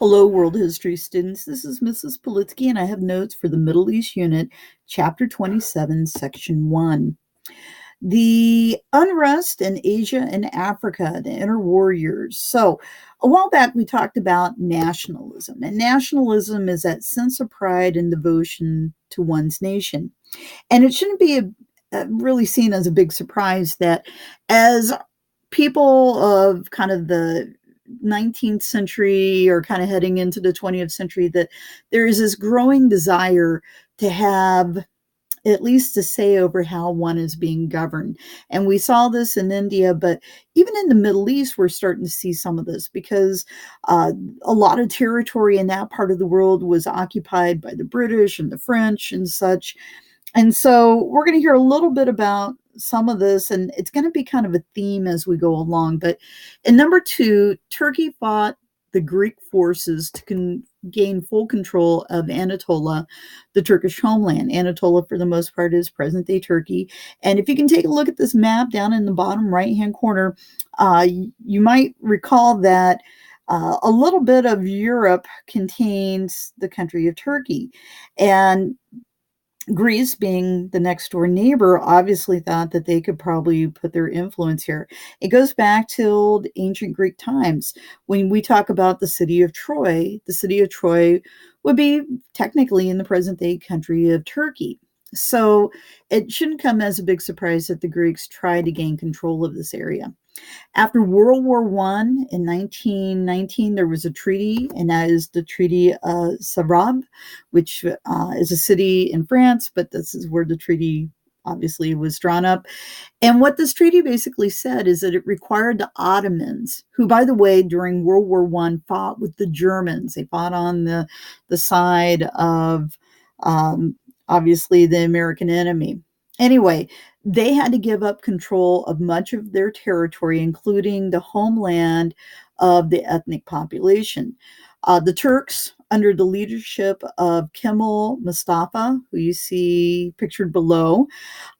Hello, World History students. This is Mrs. Politsky, and I have notes for the Middle East Unit, Chapter 27, Section 1. The unrest in Asia and Africa, the inner warriors. So, a while back, we talked about nationalism, and nationalism is that sense of pride and devotion to one's nation. And it shouldn't be really seen as a big surprise that as people of kind of the 19th century or kind of heading into the 20th century that there is this growing desire to have at least a say over how one is being governed. And we saw this in India, but even in the Middle East, we're starting to see some of this because a lot of territory in that part of the world was occupied by the British and the French and such. And so we're going to hear a little bit about some of this, and it's going to be kind of a theme as we go along. But in number two, Turkey fought the Greek forces to gain full control of Anatolia, the Turkish homeland. Anatolia, for the most part, is present-day Turkey. And if you can take a look at this map down in the bottom right-hand corner, you might recall that a little bit of Europe contains the country of Turkey. And Greece, being the next door neighbor, obviously thought that they could probably put their influence here. It goes back to ancient Greek times. When we talk about the city of Troy would be technically in the present day country of Turkey. So it shouldn't come as a big surprise that the Greeks tried to gain control of this area. After World War I in 1919, there was a treaty, and that is the Treaty of Sèvres, which is a city in France, but this is where the treaty obviously was drawn up. And what this treaty basically said is that it required the Ottomans, who, by the way, during World War I fought with the Germans. They fought on the side of, obviously, the American enemy. Anyway, they had to give up control of much of their territory, including the homeland of the ethnic population. The Turks, under the leadership of Kemal Mustafa, who you see pictured below,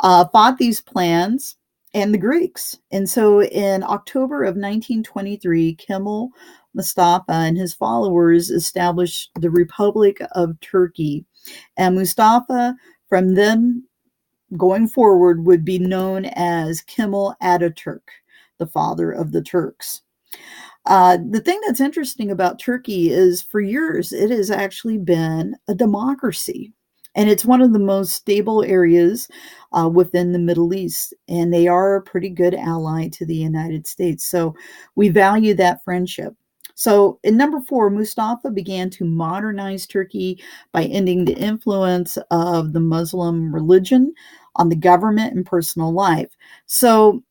fought these plans and the Greeks. And so in October of 1923, Kemal Mustafa and his followers established the Republic of Turkey. And Mustafa, from then going forward, would be known as Kemal Ataturk, the father of the Turks. The thing that's interesting about Turkey is for years it has actually been a democracy. And it's one of the most stable areas within the Middle East. And they are a pretty good ally to the United States. So we value that friendship. So in number four, Mustafa began to modernize Turkey by ending the influence of the Muslim religion on the government and personal life. So,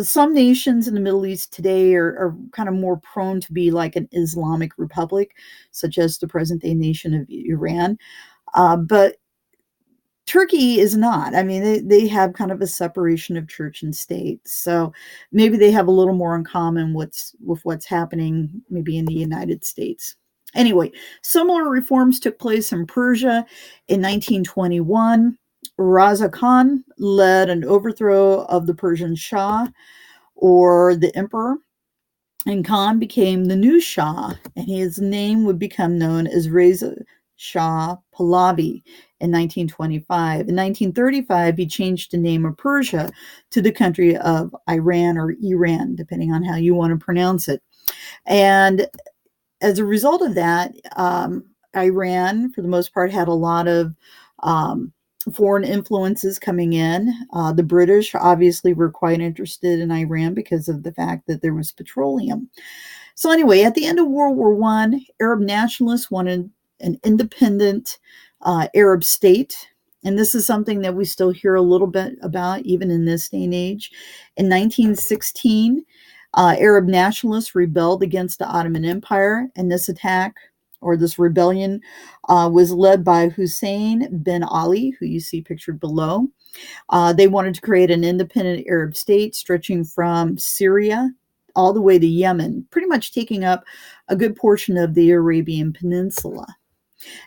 some nations in the Middle East today are kind of more prone to be like an Islamic republic, such as the present-day nation of Iran. But Turkey is not. I mean, they have kind of a separation of church and state. So maybe they have a little more in common with what's happening maybe in the United States. Anyway, similar reforms took place in Persia in 1921. Raza Khan led an overthrow of the Persian Shah, or the emperor, and Khan became the new Shah, and his name would become known as Reza Shah Pahlavi in 1925. In 1935, he changed the name of Persia to the country of Iran, or Iran, depending on how you want to pronounce it. And as a result of that, Iran, for the most part, had a lot of foreign influences coming in. The British obviously were quite interested in Iran because of the fact that there was petroleum. So anyway, at the end of World War I, Arab nationalists wanted an independent Arab state. And this is something that we still hear a little bit about even in this day and age. In 1916, Arab nationalists rebelled against the Ottoman Empire, and this attack, or this rebellion, was led by Hussein bin Ali, who you see pictured below. They wanted to create an independent Arab state stretching from Syria all the way to Yemen, pretty much taking up a good portion of the Arabian Peninsula.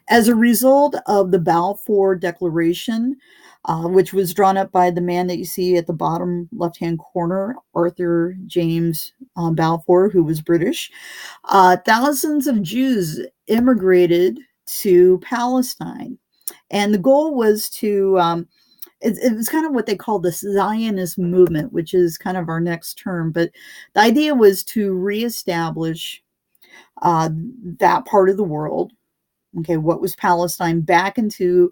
As a result of the Balfour Declaration, which was drawn up by the man that you see at the bottom left-hand corner, Arthur James Balfour, who was British. Thousands of Jews immigrated to Palestine. And the goal was to, it was kind of what they call the Zionist movement, which is kind of our next term. But the idea was to reestablish that part of the world, okay, what was Palestine, back into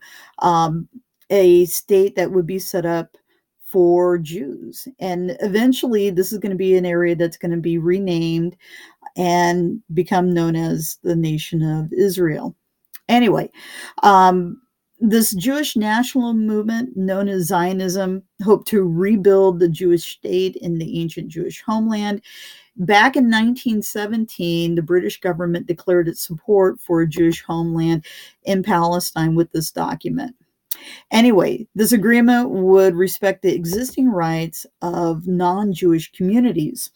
a state that would be set up for Jews. And eventually, this is going to be an area that's going to be renamed and become known as the Nation of Israel. Anyway, this Jewish national movement known as Zionism hoped to rebuild the Jewish state in the ancient Jewish homeland. Back in 1917, the British government declared its support for a Jewish homeland in Palestine with this document. Anyway, this agreement would respect the existing rights of non-Jewish communities.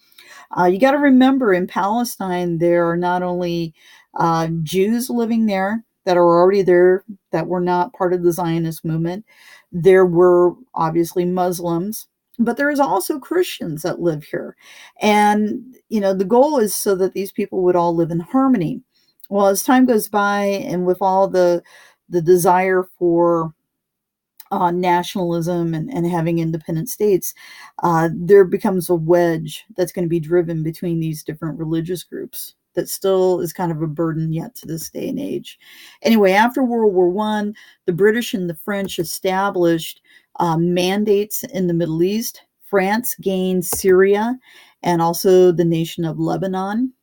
You got to remember, in Palestine, there are not only Jews living there that are already there that were not part of the Zionist movement. There were obviously Muslims, but there is also Christians that live here. And, the goal is so that these people would all live in harmony. Well, as time goes by, and with all the desire for nationalism and having independent states, there becomes a wedge that's going to be driven between these different religious groups that still is kind of a burden yet to this day and age. Anyway, after World War I, the British and the French established mandates in the Middle East. France gained Syria and also the nation of Lebanon.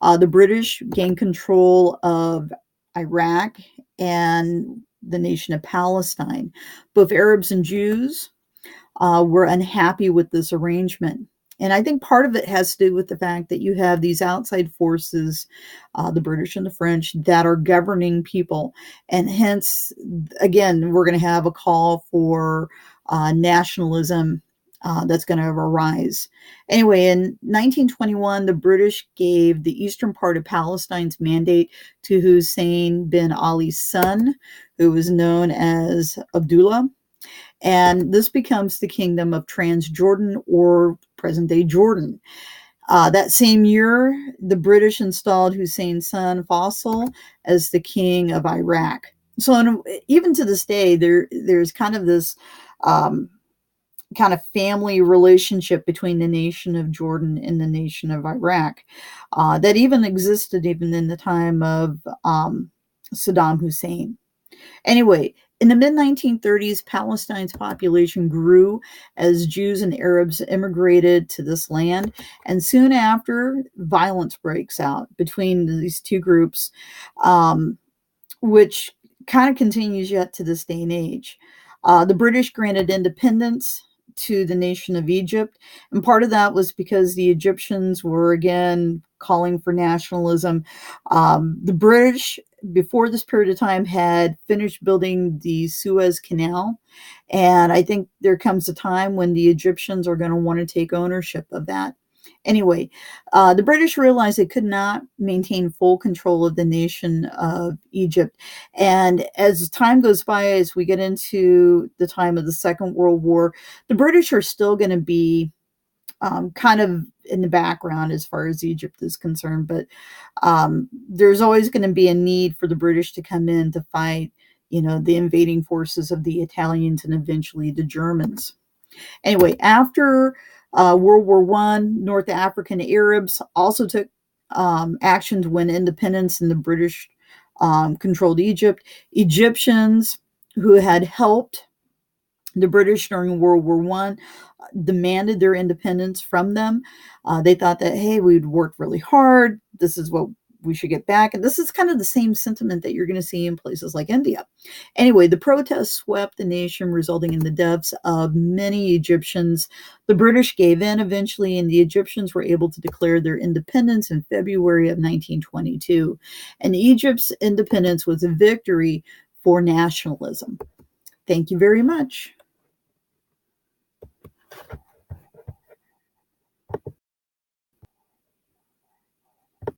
The British gained control of Iraq and the nation of Palestine. Both Arabs and Jews were unhappy with this arrangement. And I think part of it has to do with the fact that you have these outside forces, the British and the French, that are governing people. And hence, again, we're going to have a call for nationalism that's going to arise. Anyway, in 1921, the British gave the eastern part of Palestine's mandate to Hussein bin Ali's son, who was known as Abdullah. And this becomes the Kingdom of Transjordan, or present-day Jordan. That same year, the British installed Hussein's son, Faisal, as the king of Iraq. So even to this day, there's kind of this kind of family relationship between the nation of Jordan and the nation of Iraq that even existed even in the time of Saddam Hussein. Anyway, in the mid-1930s, Palestine's population grew as Jews and Arabs immigrated to this land. And soon after, violence breaks out between these two groups, which kind of continues yet to this day and age. The British granted independence to the nation of Egypt. And part of that was because the Egyptians were, again, calling for nationalism. The British, before this period of time, had finished building the Suez Canal. And I think there comes a time when the Egyptians are going to want to take ownership of that. Anyway, the British realized they could not maintain full control of the nation of Egypt. And as time goes by, as we get into the time of the Second World War, the British are still going to be kind of in the background as far as Egypt is concerned. But there's always going to be a need for the British to come in to fight, the invading forces of the Italians and eventually the Germans. Anyway, after World War I, North African Arabs also took action to win independence, and the British controlled Egypt. Egyptians who had helped the British during World War I demanded their independence from them. They thought that, hey, we'd worked really hard. This is what we should get back. And this is kind of the same sentiment that you're going to see in places like India. Anyway, the protests swept the nation, resulting in the deaths of many Egyptians. The British gave in eventually, and the Egyptians were able to declare their independence in February of 1922. And Egypt's independence was a victory for nationalism. Thank you very much.